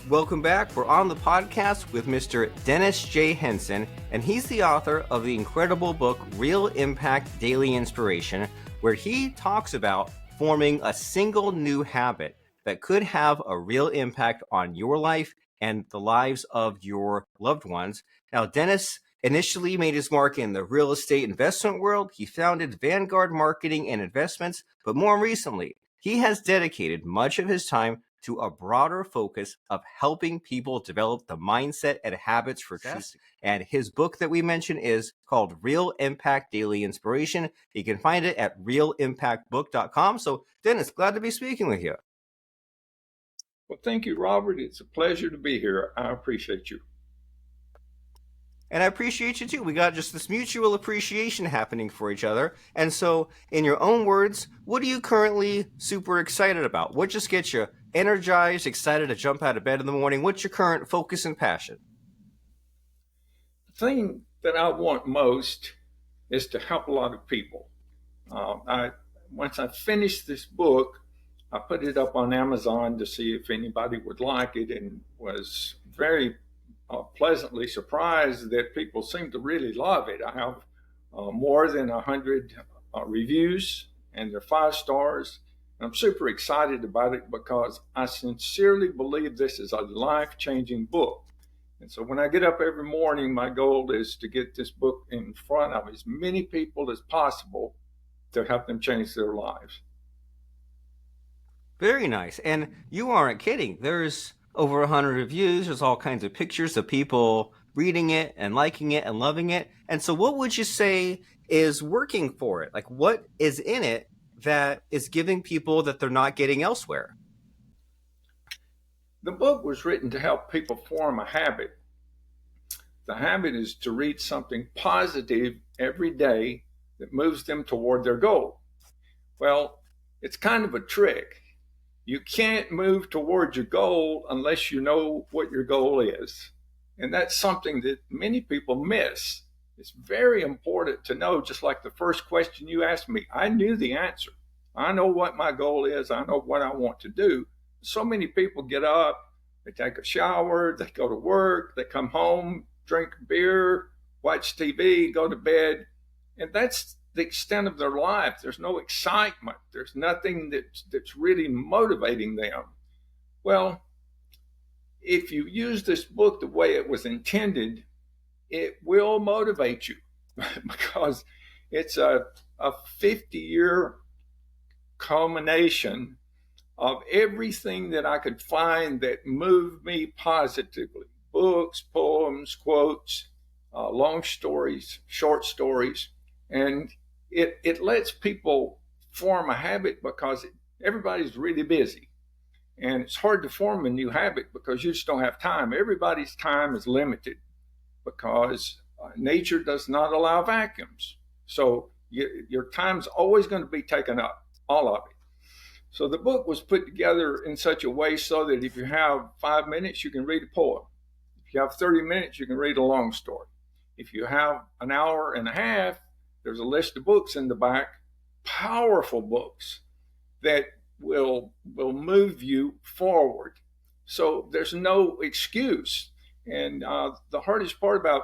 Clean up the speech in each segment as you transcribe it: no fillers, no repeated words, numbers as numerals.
Welcome back. We're on the podcast with Mr. Dennis J. Henson, and he's the author of the incredible book, Real Impact Daily Inspiration, where he talks about forming a single new habit that could have a real impact on your life and the lives of your loved ones. Now, Dennis initially made his mark in the real estate investment world. He founded Vanguard Marketing and Investments, but more recently, he has dedicated much of his time to a broader focus of helping people develop the mindset and habits for success. And his book that we mentioned is called Real Impact Daily Inspiration. You can find it at realimpactbook.com. So, Dennis, glad to be speaking with you. Well, thank you, Robert. It's a pleasure to be here. I appreciate you. And I appreciate you too. We got just this mutual appreciation happening for each other. And so, in your own words, what are you currently super excited about? What just gets you energized, excited to jump out of bed in the morning? What's your current focus and passion? The thing that I want most is to help a lot of people. Once I finished this book, I put it up on Amazon to see if anybody would like it, and was very pleasantly surprised that people seem to really love it. I have more than 100 reviews, and they're 5 stars. I'm super excited about it because I sincerely believe this is a life-changing book. And so when I get up every morning, my goal is to get this book in front of as many people as possible to help them change their lives. Very nice. And you aren't kidding. There's over 100 reviews. There's all kinds of pictures of people reading it and liking it and loving it. And so what would you say is working for it? Like, what is in it that is giving people that they're not getting elsewhere? The book was written to help people form a habit. The habit is to read something positive every day that moves them toward their goal. Well, it's kind of a trick. You can't move toward your goal unless you know what your goal is. And that's something that many people miss. It's very important to know, just like the first question you asked me, I knew the answer. I know what my goal is. I know what I want to do. So many people get up, they take a shower, they go to work, they come home, drink beer, watch TV, go to bed. And that's the extent of their life. There's no excitement. There's nothing that's really motivating them. Well, if you use this book the way it was intended, it will motivate you because it's a 50-year culmination of everything that I could find that moved me positively. Books, poems, quotes, long stories, short stories. And it lets people form a habit because everybody's really busy. And it's hard to form a new habit because you just don't have time. Everybody's time is limited because nature does not allow vacuums. So your time's always going to be taken up, all of it. So the book was put together in such a way so that if you have 5 minutes, you can read a poem. If you have 30 minutes, you can read a long story. If you have an hour and a half, there's a list of books in the back, powerful books that will move you forward. So there's no excuse. And the hardest part about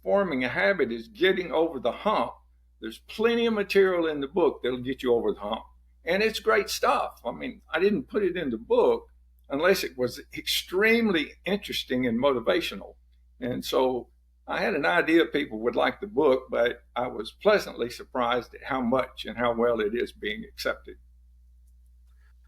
forming a habit is getting over the hump. There's plenty of material in the book that'll get you over the hump. And it's great stuff. I mean, I didn't put it in the book unless it was extremely interesting and motivational. And so I had an idea people would like the book, but I was pleasantly surprised at how much and how well it is being accepted.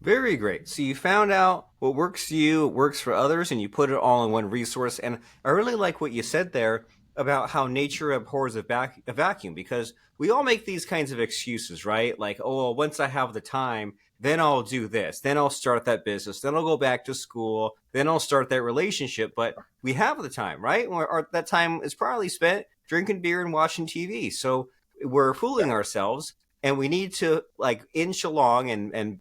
Very great. So you found out what works for you, works for others, and you put it all in one resource. And I really like what you said there about how nature abhors a vacuum, because we all make these kinds of excuses, right? Like, oh, well, once I have the time, then I'll do this, then I'll start that business, then I'll go back to school, then I'll start that relationship. But we have the time, right? Or that time is probably spent drinking beer and watching TV. So we're fooling ourselves, and we need to inch along and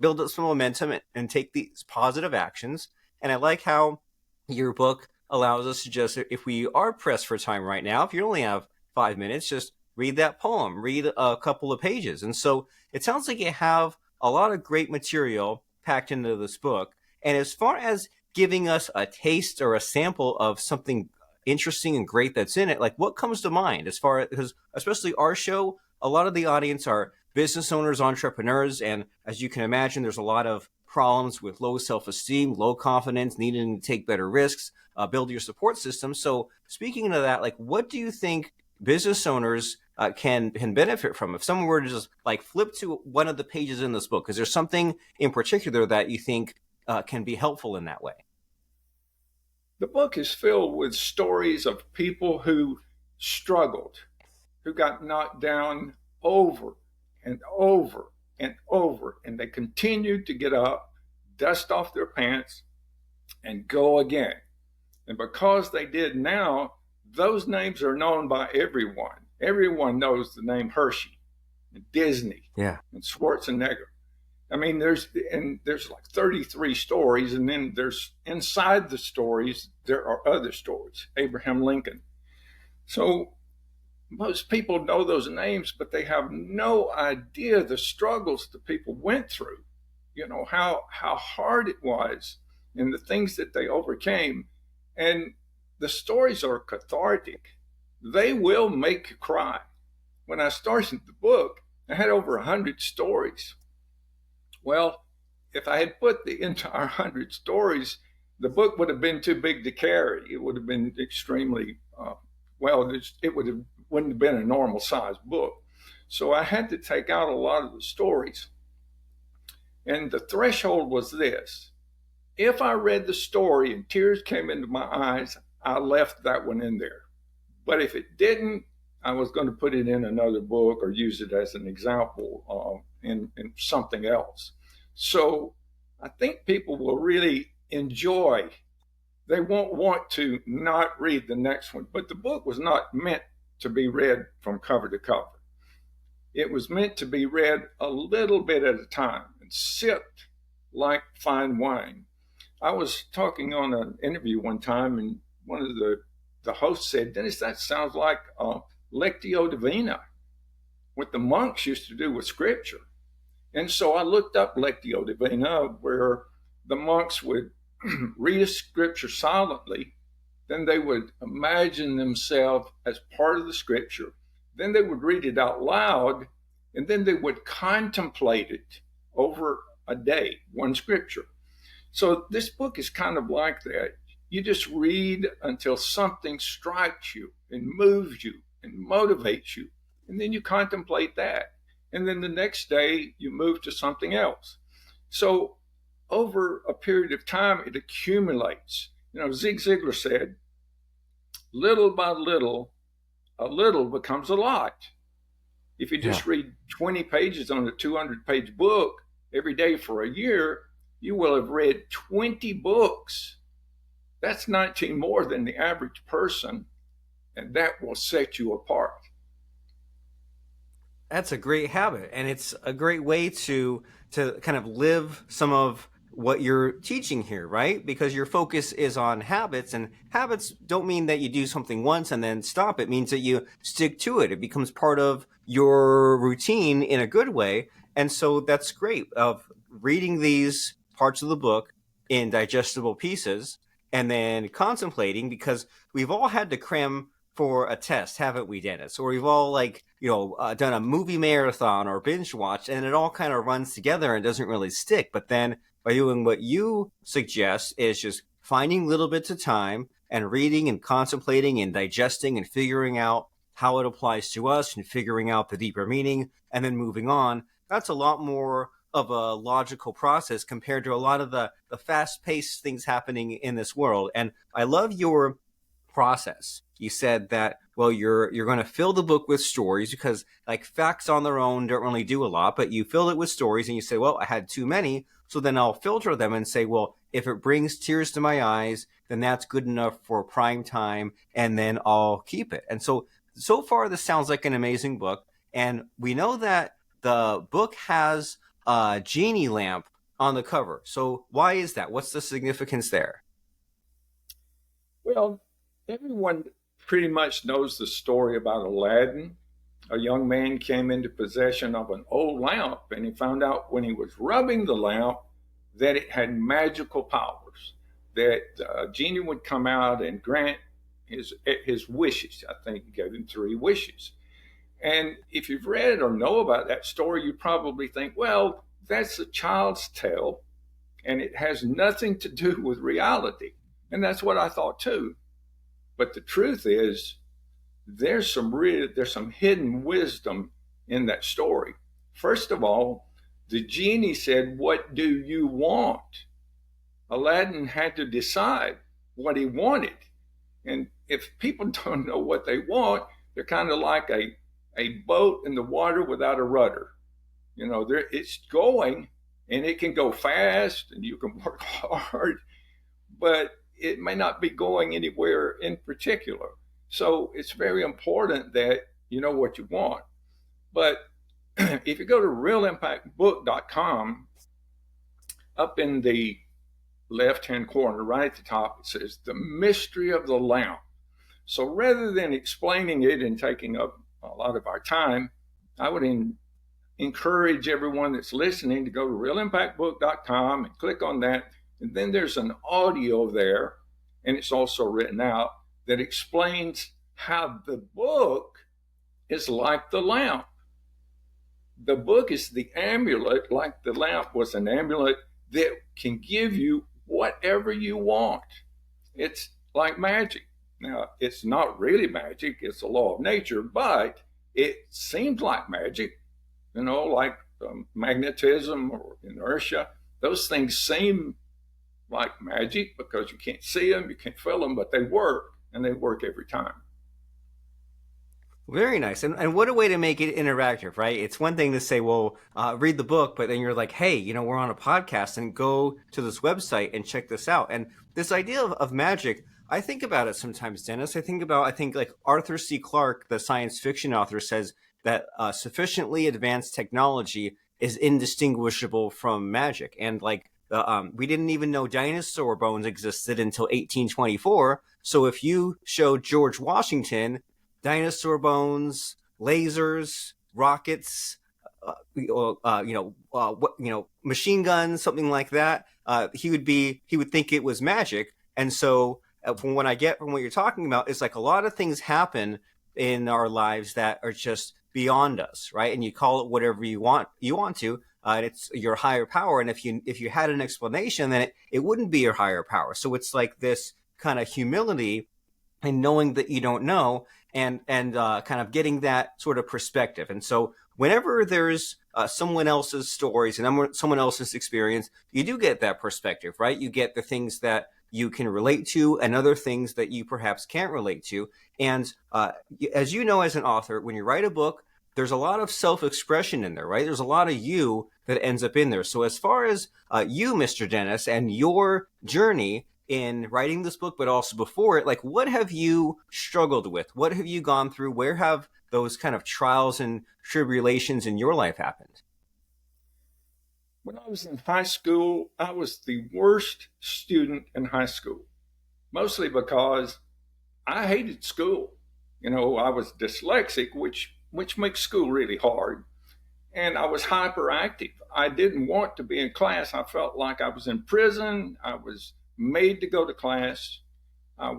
build up some momentum and take these positive actions. And I like how your book allows us to just, if we are pressed for time right now, if you only have 5 minutes, just read that poem, read a couple of pages. And so it sounds like you have a lot of great material packed into this book. And as far as giving us a taste or a sample of something interesting and great that's in it, like what comes to mind as far as, because especially our show, a lot of the audience are business owners, entrepreneurs, and as you can imagine, there's a lot of problems with low self-esteem, low confidence, needing to take better risks, build your support system. So speaking of that, like what do you think business owners can benefit from if someone were to just like flip to one of the pages in this book? Is there something in particular that you think can be helpful in that way? The book is filled with stories of people who struggled, who got knocked down over and over and over, and they continued to get up, dust off their pants, and go again. And because they did now, those names are known by everyone. Everyone knows the name Hershey and Disney Yeah. and Schwarzenegger. I mean, there's like 33 stories, and then there's inside the stories there are other stories. Abraham Lincoln. So most people know those names, but they have no idea the struggles the people went through. You know how hard it was, and the things that they overcame. And the stories are cathartic. They will make you cry. When I started the book, I had over 100 stories. Well, if I had put the entire 100 stories, the book would have been too big to carry. It would have been extremely, it wouldn't have been a normal size book. So I had to take out a lot of the stories. And the threshold was this. If I read the story and tears came into my eyes, I left that one in there. But if it didn't, I was going to put it in another book or use it as an example in something else. So I think people will really enjoy. They won't want to not read the next one. But the book was not meant to be read from cover to cover. It was meant to be read a little bit at a time and sipped like fine wine. I was talking on an interview one time, and one of the hosts said, "Dennis, that sounds like Lectio Divina, what the monks used to do with scripture." And so I looked up Lectio Divina, where the monks would read a scripture silently, then they would imagine themselves as part of the scripture, then they would read it out loud, and then they would contemplate it over a day, one scripture. So this book is kind of like that. You just read until something strikes you and moves you and motivates you, and then you contemplate that. And then the next day, you move to something else. So over a period of time, it accumulates. You know, Zig Ziglar said, little by little, a little becomes a lot. If you just read 20 pages on a 200-page book every day for a year, you will have read 20 books. That's 19 more than the average person, and that will set you apart. That's a great habit, and it's a great way to kind of live some of what you're teaching here, right? Because your focus is on habits, and habits don't mean that you do something once and then stop. It means that you stick to it. It becomes part of your routine in a good way. And so that's great of reading these parts of the book in digestible pieces and then contemplating, because we've all had to cram for a test, haven't we, Dennis? Or we've all done a movie marathon or binge watch, and it all kind of runs together and doesn't really stick. But then by doing what you suggest is just finding little bits of time and reading and contemplating and digesting and figuring out how it applies to us and figuring out the deeper meaning and then moving on. That's a lot more of a logical process compared to a lot of the fast-paced things happening in this world. And I love your process. You said that, well, you're going to fill the book with stories because like facts on their own don't really do a lot, but you fill it with stories and you say, well, I had too many. So then I'll filter them and say, well, if it brings tears to my eyes, then that's good enough for prime time, and then I'll keep it. And so far, this sounds like an amazing book. And we know that the book has a Genie lamp on the cover. So why is that? What's the significance there? Well, everyone pretty much knows the story about Aladdin. A young man came into possession of an old lamp, and he found out when he was rubbing the lamp that it had magical powers. that Genie would come out and grant his wishes. I think he gave him 3 wishes. And if you've read or know about that story, you probably think, well, that's a child's tale and it has nothing to do with reality. And that's what I thought too. But the truth is, there's some hidden wisdom in that story. First of all, the genie said, "What do you want?" Aladdin had to decide what he wanted. And if people don't know what they want, they're kind of like a boat in the water without a rudder. It's going and it can go fast and you can work hard, but it may not be going anywhere in particular. So it's very important that you know what you want. But if you go to realimpactbook.com, up in the left-hand corner, right at the top, it says The Mystery of the Lamp. So rather than explaining it and taking up a lot of our time, I would encourage everyone that's listening to go to realimpactbook.com and click on that. And then there's an audio there, and it's also written out, that explains how the book is like the lamp. The book is the amulet, like the lamp was an amulet that can give you whatever you want. It's like magic. Now, it's not really magic, it's a law of nature, but it seems like magic, like magnetism or inertia. Those things seem like magic because you can't see them, you can't feel them, but they work, and they work every time. Very nice. And what a way to make it interactive, right? It's one thing to say, well, read the book, but then you're like, hey, we're on a podcast and go to this website and check this out. And this idea of magic, I think about it sometimes, Dennis. I think like Arthur C. Clarke, the science fiction author, says that sufficiently advanced technology is indistinguishable from magic. And like, we didn't even know dinosaur bones existed until 1824. So if you showed George Washington dinosaur bones, lasers, rockets, machine guns, something like that, he would think it was magic. And so from what I get from what you're talking about, it's like a lot of things happen in our lives that are just beyond us, right? And you call it whatever you want to, and it's your higher power. And if you had an explanation, then it wouldn't be your higher power. So it's like this kind of humility and knowing that you don't know, and kind of getting that sort of perspective. And so whenever there's someone else's stories and someone else's experience, you do get that perspective, right? You get the things that you can relate to and other things that you perhaps can't relate to. And as you know, as an author, when you write a book, there's a lot of self-expression in there, right? There's a lot of you that ends up in there. So as far as you, Mr. Dennis, and your journey in writing this book, but also before it, like, what have you struggled with? What have you gone through? Where have those kind of trials and tribulations in your life happened? When I was in high school, I was the worst student in high school, mostly because I hated school. I was dyslexic, which makes school really hard. And I was hyperactive. I didn't want to be in class. I felt like I was in prison. I was made to go to class. I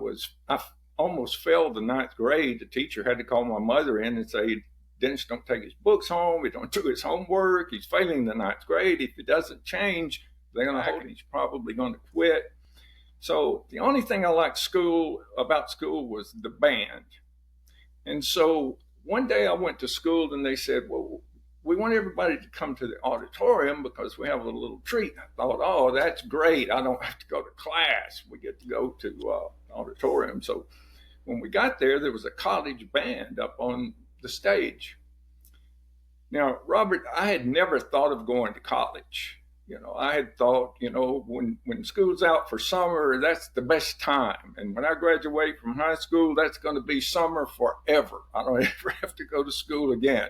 almost failed the 9th grade. The teacher had to call my mother in and say, Dennis don't take his books home. He don't do his homework. He's failing the 9th grade. If he doesn't change, they're going to hold him. He's probably going to quit. So the only thing I liked about school was the band. And so one day I went to school and they said, well, we want everybody to come to the auditorium because we have a little treat. I thought, oh, that's great. I don't have to go to class. We get to go to the auditorium. So when we got there, there was a college band up on the stage. Now, Robert, I had never thought of going to college. I had thought, when school's out for summer, that's the best time. And when I graduate from high school, that's going to be summer forever. I don't ever have to go to school again.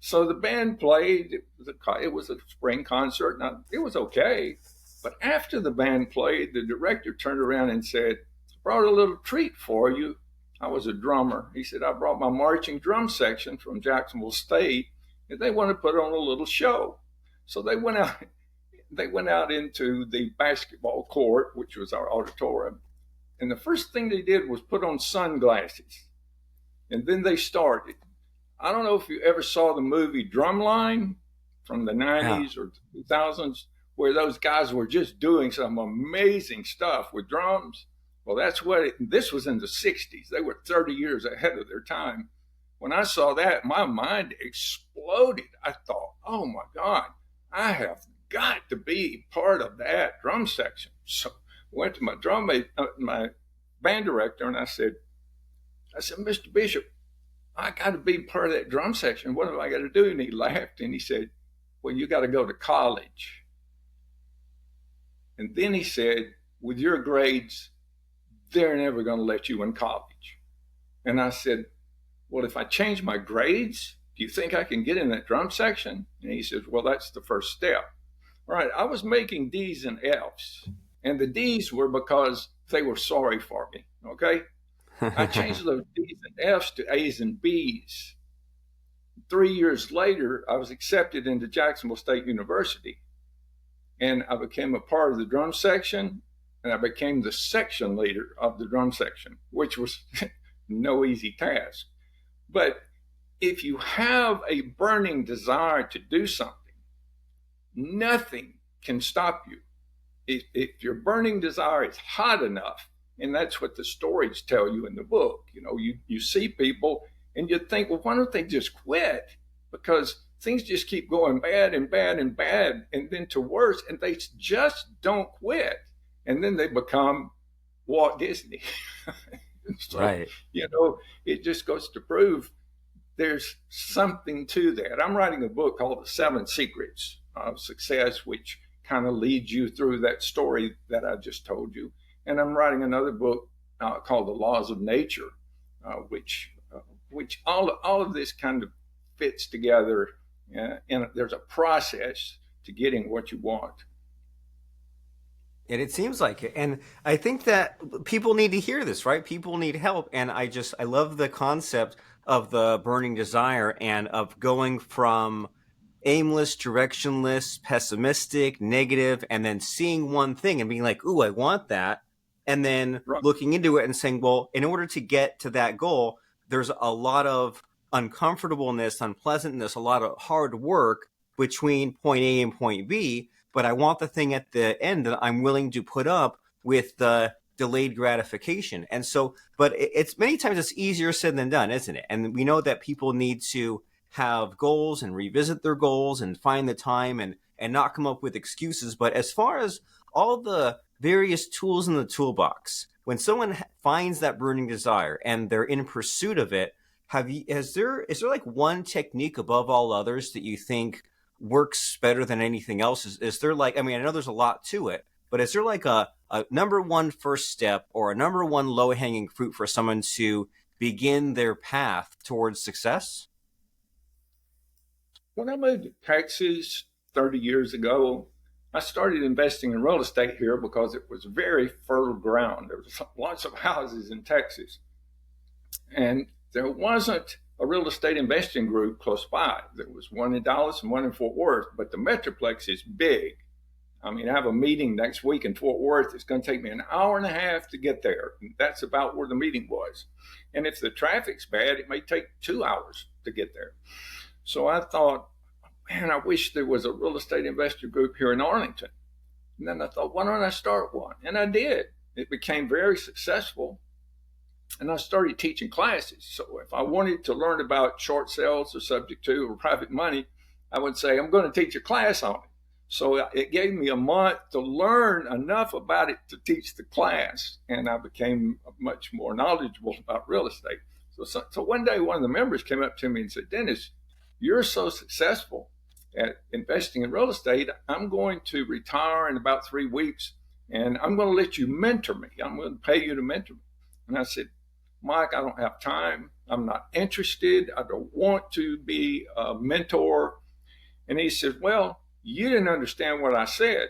So the band played. It was a spring concert. Now, it was okay. But after the band played, the director turned around and said, I brought a little treat for you. I was a drummer. He said, I brought my marching drum section from Jacksonville State, and they want to put on a little show. So they went out they went out into the basketball court, which was our auditorium. And the first thing they did was put on sunglasses. And then they started. I don't know if you ever saw the movie Drumline from the Yeah. 90s or 2000s, where those guys were just doing some amazing stuff with drums. Well, this was in the 60s. They were 30 years ahead of their time. When I saw that, my mind exploded. I thought, oh my God, I have got to be part of that drum section. So I went to my band director, and I said, Mr. Bishop, I got to be part of that drum section. What have I got to do? And he laughed and he said, well, you got to go to college. And then he said, with your grades, they're never going to let you in college. And I said, well, if I change my grades, do you think I can get in that drum section? And he says, well, that's the first step. All right, I was making D's and F's. And the D's were because they were sorry for me, okay? I changed those D's and F's to A's and B's. 3 years later, I was accepted into Jacksonville State University. And I became a part of the drum section, and I became the section leader of the drum section, which was no easy task. But if you have a burning desire to do something, nothing can stop you. If your burning desire is hot enough, and that's what the stories tell you in the book, you see people and you think, well, why don't they just quit? Because things just keep going bad and bad and bad, and then to worse, and they just don't quit. And then they become Walt Disney. So, Right. it just goes to prove there's something to that. I'm writing a book called The 7 Secrets of Success, which kind of leads you through that story that I just told you. And I'm writing another book called The Laws of Nature, which all of this kind of fits together, and there's a process to getting what you want. And it seems like it. And I think that people need to hear this, right? People need help. And I love the concept of the burning desire and of going from aimless, directionless, pessimistic, negative, and then seeing one thing and being like, ooh, I want that. And then Right. looking into it and saying, well, in order to get to that goal, there's a lot of uncomfortableness, unpleasantness, a lot of hard work between point A and point B. But I want the thing at the end that I'm willing to put up with the delayed gratification. And so, but it's many times it's easier said than done, isn't it? And we know that people need to have goals and revisit their goals and find the time and not come up with excuses. But as far as all the various tools in the toolbox, when someone finds that burning desire and they're in pursuit of it, is there like one technique above all others that you think works better than anything else? Is there like, I mean, I know there's a lot to it, but is there like a number one first step or a number one low hanging fruit for someone to begin their path towards success? When I moved to Texas 30 years ago, I started investing in real estate here because it was very fertile ground. There was lots of houses in Texas, and there wasn't a real estate investing group close by. There was one in Dallas and one in Fort Worth, but the Metroplex is big. I mean, I have a meeting next week in Fort Worth. It's going to take me an hour and a half to get there. That's about where the meeting was. And if the traffic's bad, it may take 2 hours to get there. So I thought, man, I wish there was a real estate investor group here in Arlington. And then I thought, why don't I start one? And I did. It became very successful. And I started teaching classes. So if I wanted to learn about short sales or subject to or private money, I would say, I'm going to teach a class on it. So it gave me a month to learn enough about it to teach the class. And I became much more knowledgeable about real estate. So one day, one of the members came up to me and said, Dennis, you're so successful at investing in real estate. I'm going to retire in about 3 weeks, and I'm going to let you mentor me. I'm going to pay you to mentor me. And I said, Mike, I don't have time. I'm not interested. I don't want to be a mentor. And he said, well, you didn't understand what I said.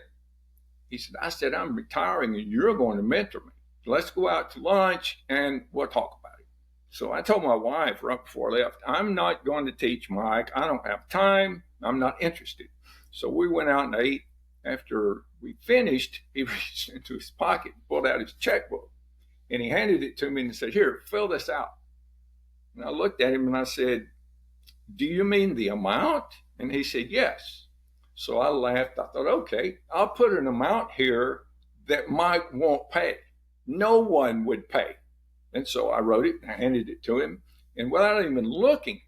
He said, I said, I'm retiring and you're going to mentor me. Let's go out to lunch and we'll talk about it. So I told my wife right before I left, I'm not going to teach Mike. I don't have time. I'm not interested. So we went out and ate. After we finished, he reached into his pocket, pulled out his checkbook, and he handed it to me and said, "Here, fill this out." And I looked at him and I said, "Do you mean the amount?" And he said, "Yes." So I laughed. I thought, okay, I'll put an amount here that Mike won't pay. No one would pay. And so I wrote it and I handed it to him. And without even looking,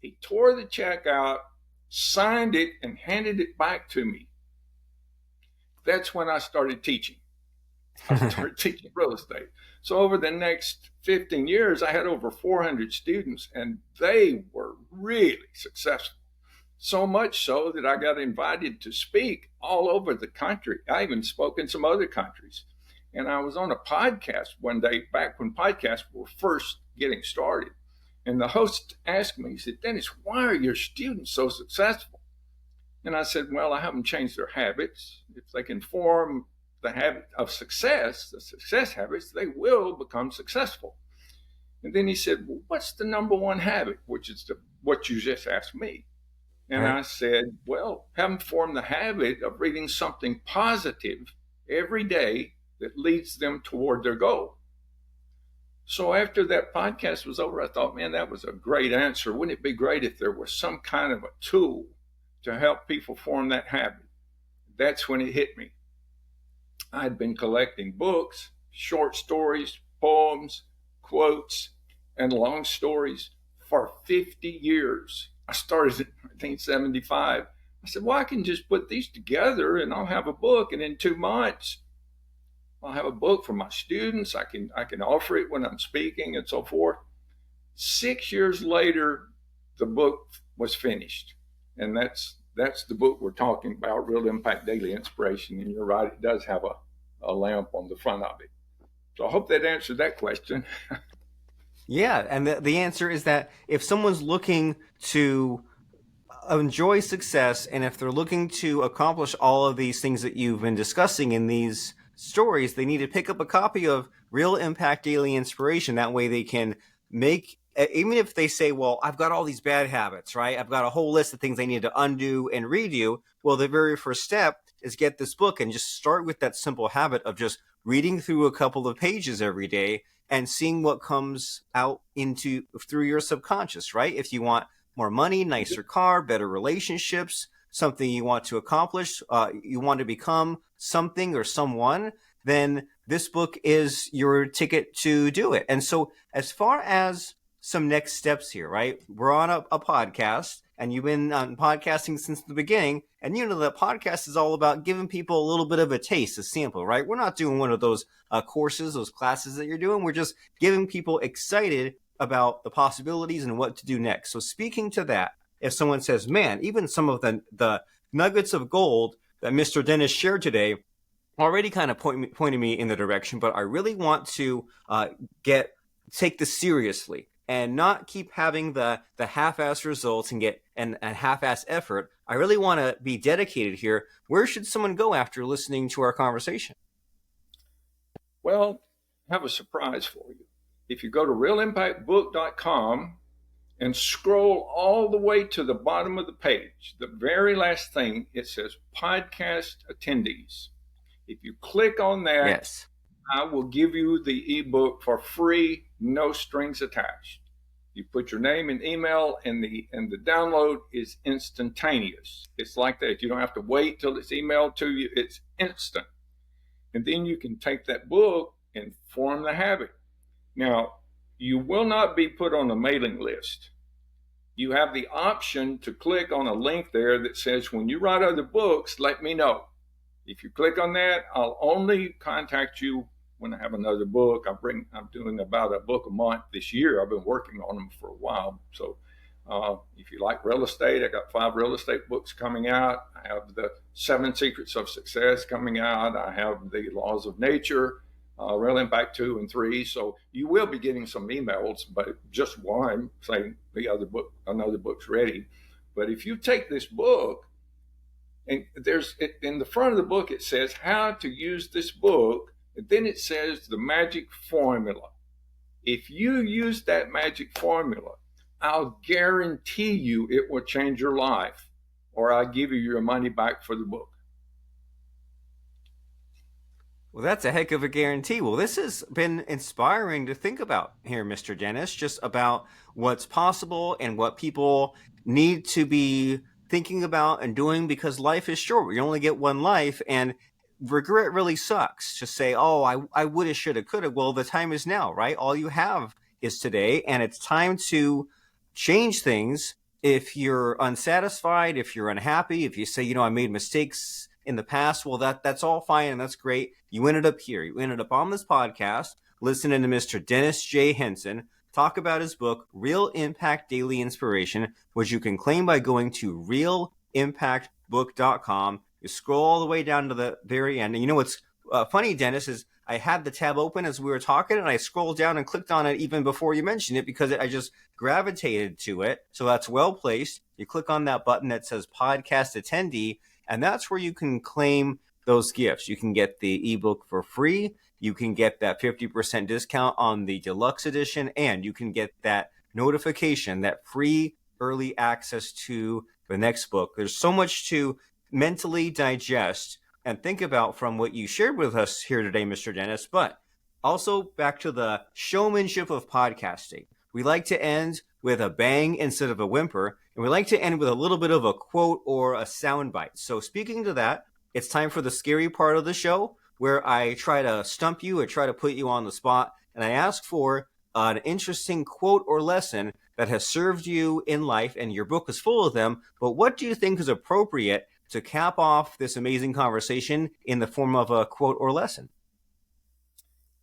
he tore the check out, signed it, and handed it back to me. That's when I started teaching. I started teaching real estate. So over the next 15 years, I had over 400 students, and they were really successful. So much so that I got invited to speak all over the country. I even spoke in some other countries. And I was on a podcast one day, back when podcasts were first getting started. And the host asked me, he said, "Dennis, why are your students so successful?" And I said, "Well, I haven't changed their habits. If they can form the habit of success, the success habits, they will become successful." And then he said, "Well, what's the number one habit?" Which is what you just asked me. And Right. I said, "Well, have them form the habit of reading something positive every day that leads them toward their goal." So after that podcast was over, I thought, man, that was a great answer. Wouldn't it be great if there was some kind of a tool to help people form that habit? That's when it hit me. I'd been collecting books, short stories, poems, quotes, and long stories for 50 years. I started in 1975. I said, well, I can just put these together and I'll have a book. And in 2 months, I'll have a book for my students. I can offer it when I'm speaking and so forth. 6 years later, the book was finished. And that's the book we're talking about, Real Impact Daily Inspiration. And you're right, it does have a lamp on the front of it. So I hope that answered that question. Yeah, and the answer is that if someone's looking to enjoy success, and if they're looking to accomplish all of these things that you've been discussing in these stories, they need to pick up a copy of Real Impact Daily Inspiration. That way they can make, even if they say, well, I've got all these bad habits, right? I've got a whole list of things I need to undo and redo. Well, the very first step is get this book and just start with that simple habit of just reading through a couple of pages every day and seeing what comes out into through your subconscious, right? If you want more money, nicer car, better relationships, something you want to accomplish, you want to become something or someone, then this book is your ticket to do it. And so as far as some next steps here, right? We're on a podcast, and you've been on podcasting since the beginning. And you know that podcast is all about giving people a little bit of a taste, a sample, right? We're not doing one of those courses, those classes that you're doing. We're just getting people excited about the possibilities and what to do next. So speaking to that, if someone says, man, even some of the nuggets of gold that Mr. Dennis shared today already kind of pointed me in the direction, but I really want to take this seriously and not keep having the half-ass results and get a half-ass effort. I really want to be dedicated here. Where should someone go after listening to our conversation? Well, I have a surprise for you. If you go to realimpactbook.com and scroll all the way to the bottom of the page, the very last thing, it says podcast attendees. If you click on that, Yes. I will give you the ebook for free, no strings attached. You put your name and email, and the download is instantaneous. It's like that. You don't have to wait till it's emailed to you. It's instant. And then you can take that book and form the habit. Now, you will not be put on a mailing list. You have the option to click on a link there that says, when you write other books, let me know. If you click on that, I'll only contact you when I have another book. I'm doing about a book a month this year. I've been working on them for a while. So if you like real estate, I got 5 real estate books coming out. I have the 7 Secrets of Success coming out. I have the Laws of Nature, Real Impact 2 and 3. So you will be getting some emails, but just one saying another book's ready. But if you take this book, and in the front of the book, it says how to use this book. And then it says the magic formula. If you use that magic formula, I'll guarantee you it will change your life, or I'll give you your money back for the book. Well, that's a heck of a guarantee. Well, this has been inspiring to think about here, Mr. Dennis, just about what's possible and what people need to be thinking about and doing because life is short. You only get one life, and regret really sucks. Just say, oh, I woulda, shoulda, coulda. Well, the time is now, right? All you have is today, and it's time to change things. If you're unsatisfied, if you're unhappy, if you say, I made mistakes in the past, well, that's all fine and that's great. You ended up here. You ended up on this podcast listening to Mr. Dennis J. Henson talk about his book, Real Impact Daily Inspiration, which you can claim by going to realimpactbook.com. You scroll all the way down to the very end. And you know what's funny, Dennis, is I had the tab open as we were talking, and I scrolled down and clicked on it even before you mentioned it because I just gravitated to it. So that's well placed. You click on that button that says podcast attendee, and that's where you can claim those gifts. You can get the ebook for free. You can get that 50% discount on the deluxe edition, and you can get that notification, that free early access to the next book. There's so much to mentally digest and think about from what you shared with us here today, Mr. Dennis, but also back to the showmanship of podcasting. We like to end with a bang instead of a whimper, and we like to end with a little bit of a quote or a soundbite. So speaking to that, it's time for the scary part of the show where I try to stump you or try to put you on the spot, and I ask for an interesting quote or lesson that has served you in life, and your book is full of them, but what do you think is appropriate to cap off this amazing conversation in the form of a quote or lesson?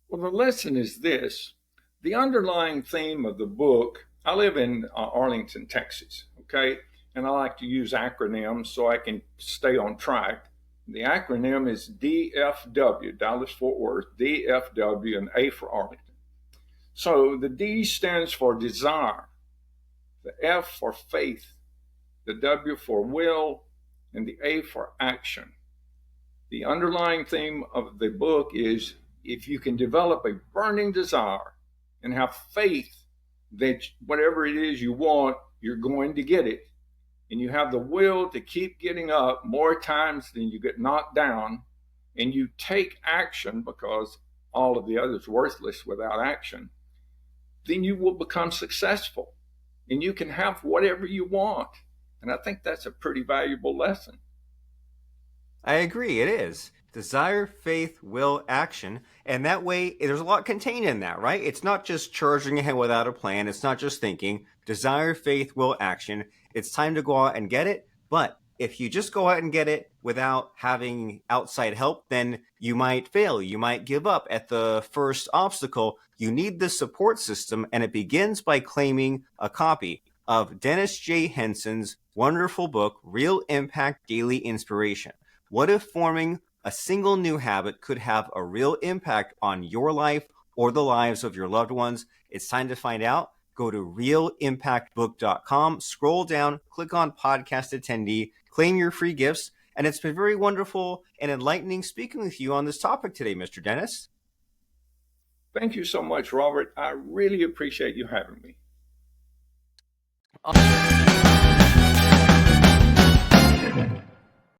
Well, the lesson is this. The underlying theme of the book, I live in Arlington, Texas, okay? And I like to use acronyms so I can stay on track. The acronym is DFW, Dallas Fort Worth, DFW, and A for Arlington. So the D stands for desire, the F for faith, the W for will, and the A for action. The underlying theme of the book is if you can develop a burning desire and have faith that whatever it is you want, you're going to get it, and you have the will to keep getting up more times than you get knocked down, and you take action because all of the others worthless without action, then you will become successful and you can have whatever you want. And I think that's a pretty valuable lesson. I agree, it is. Desire, faith, will, action. And that way, there's a lot contained in that, right? It's not just charging ahead without a plan. It's not just thinking. Desire, faith, will, action. It's time to go out and get it. But if you just go out and get it without having outside help, then you might fail. You might give up at the first obstacle. You need the support system, and it begins by claiming a copy of Dennis J. Henson's wonderful book, Real Impact Daily Inspiration. What if forming a single new habit could have a real impact on your life or the lives of your loved ones? It's time to find out. Go to realimpactbook.com, scroll down, click on podcast attendee, claim your free gifts. And it's been very wonderful and enlightening speaking with you on this topic today, Mr. Dennis. Thank you so much, Robert. I really appreciate you having me.